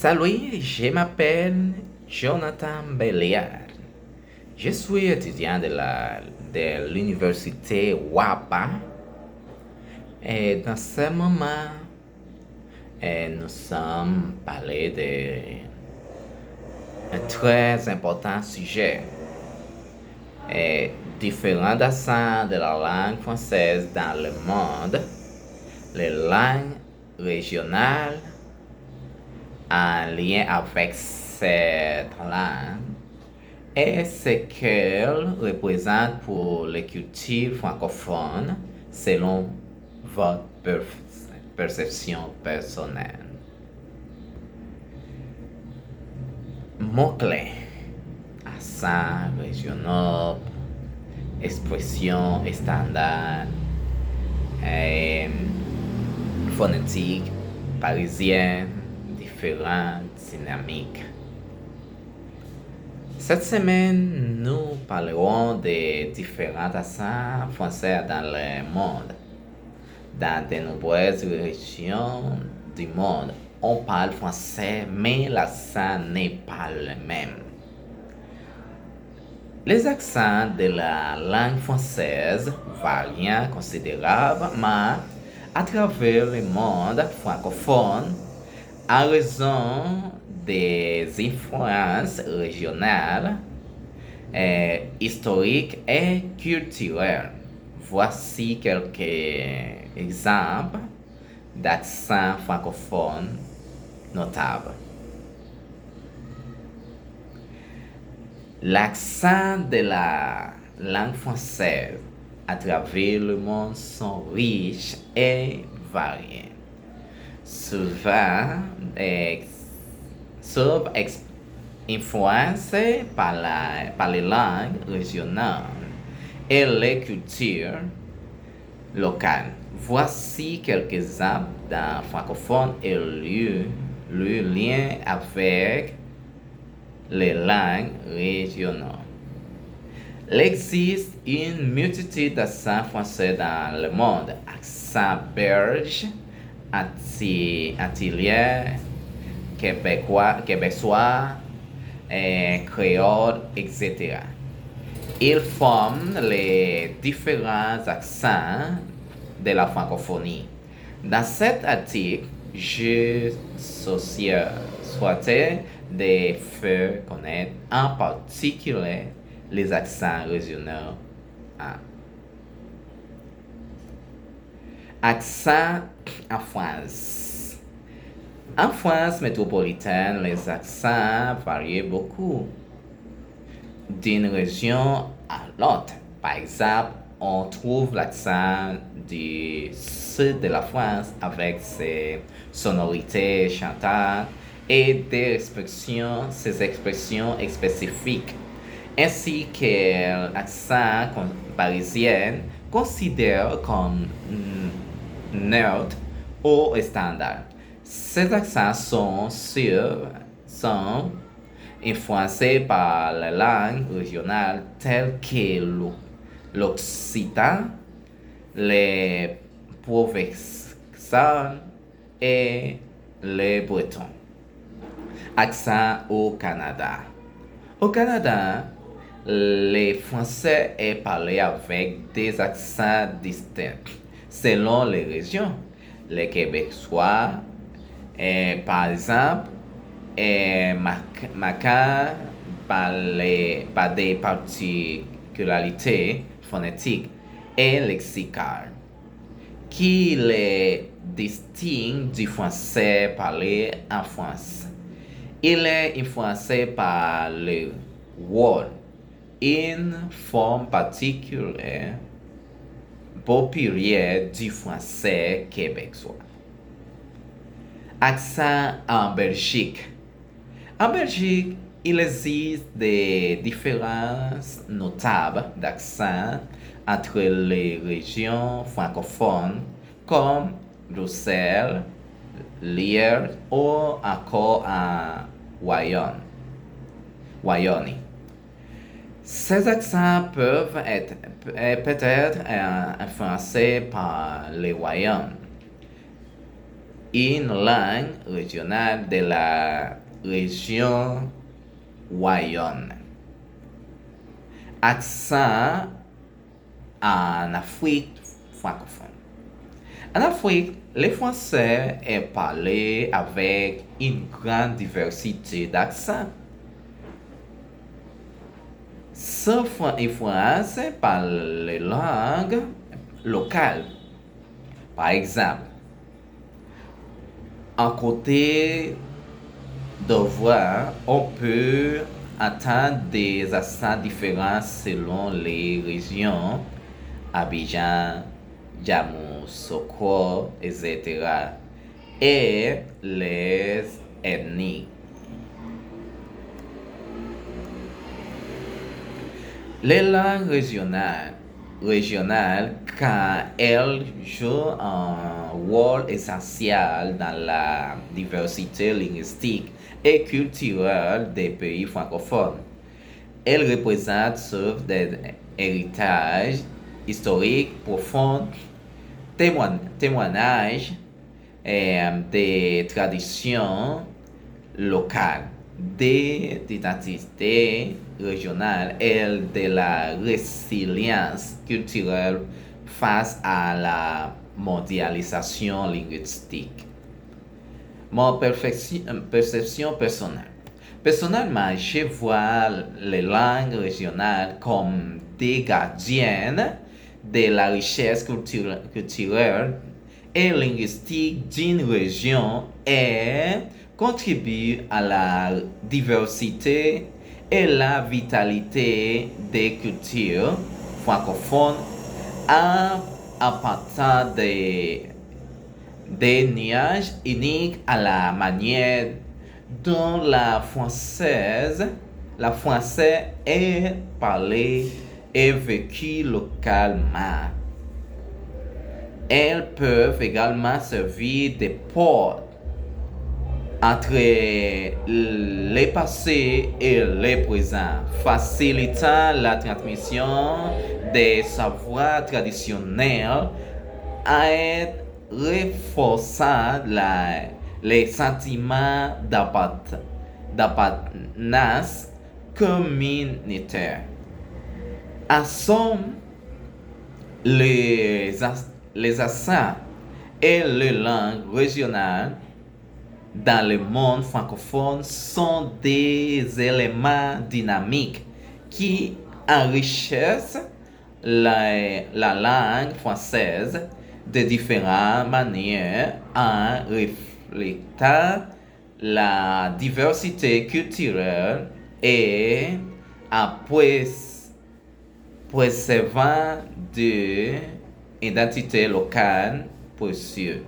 Salut, je m'appelle Jonathan Belliard. Je suis étudiant de l'université WAPA et dans ce moment, nous sommes parlé de très important sujet. Différents accents de la langue française dans le monde, les langues régionales en lien avec cette langue et ce qu'elle représente pour les cultures francophones selon votre perception personnelle. Mots-clés, accent régional, expression standard, phonétique, parisienne, différente, dynamique. Cette semaine, nous parlerons des différents accents français dans le monde. Dans de nombreuses régions du monde, on parle français, mais l'accent n'est pas le même. Les accents de la langue française varient considérablement à travers le monde francophone en raison des influences régionales, historiques et culturelles. Voici quelques exemples d'accents francophones notables. L'accent de la langue française à travers le monde sont riches et variés. Souvent influencés par les langues régionales et les cultures locales. Voici quelques exemples d'un francophone et le lien avec les langues régionales. Il existe une multitude d'accents français dans le monde. Accent belge, antillais, québécois, créole, etc. Ils forment les différents accents de la francophonie. Dans cet article, je souhaitais de faire connaître en particulier les accents régionaux. Accent en France. En France métropolitaine, les accents varient beaucoup d'une région à l'autre. Par exemple, on trouve l'accent du sud de la France avec ses sonorités chantantes et ses expressions spécifiques, ainsi que l'accent parisien considéré comme neutre ou standard. Ces accents sont influencés par les langues régionales telles que l'occitan, les provençal et les bretons. Accent au Canada. Au Canada, le français est parlé avec des accents distincts selon les régions. Les Québécois, par exemple, est marqué par des particularités phonétiques et lexicales qui les distinguent du français parlé en France. Il est influencé par le word, une forme particulière populaire du français québécois. Accent en Belgique. En Belgique, il existe des différences notables d'accent entre les régions francophones comme Bruxelles, Liège ou encore en Wallonie. Ces accents peuvent être peut-être influencés par les Wallons. une langue régionale de la région Wayonne. Accent en Afrique francophone. En Afrique, le français est parlé avec une grande diversité d'accents. Sauf influence par les langues locales. Par exemple, à côté de voix, on peut entendre des accents différents selon les régions, Abidjan, Yamoussoukro, etc. et les ethnies. Les langues régionales, quand elles jouent un rôle essentiel dans la diversité linguistique et culturelle des pays francophones. Elles représentent souvent des héritages historiques profonds, témoignages et des traditions locales, des identités régionales et de la résilience culturelle face à la mondialisation linguistique. Mon perception personnelle. Personnellement, je vois les langues régionales comme des gardiennes de la richesse culturelle et linguistique d'une région et contribuent à la diversité et la vitalité des cultures francophones en apportant des nuages uniques à la manière dont la française est parlée et vécue localement. Elles peuvent également servir de portes entre les passés et les présents, facilitant la transmission des savoirs traditionnels et renforçant les sentiments d'appartenance communautaire. En somme, les accents et les langues régionales dans le monde francophone sont des éléments dynamiques qui enrichissent la langue française de différentes manières en reflétant la diversité culturelle et en préservant des identités locales précieuses.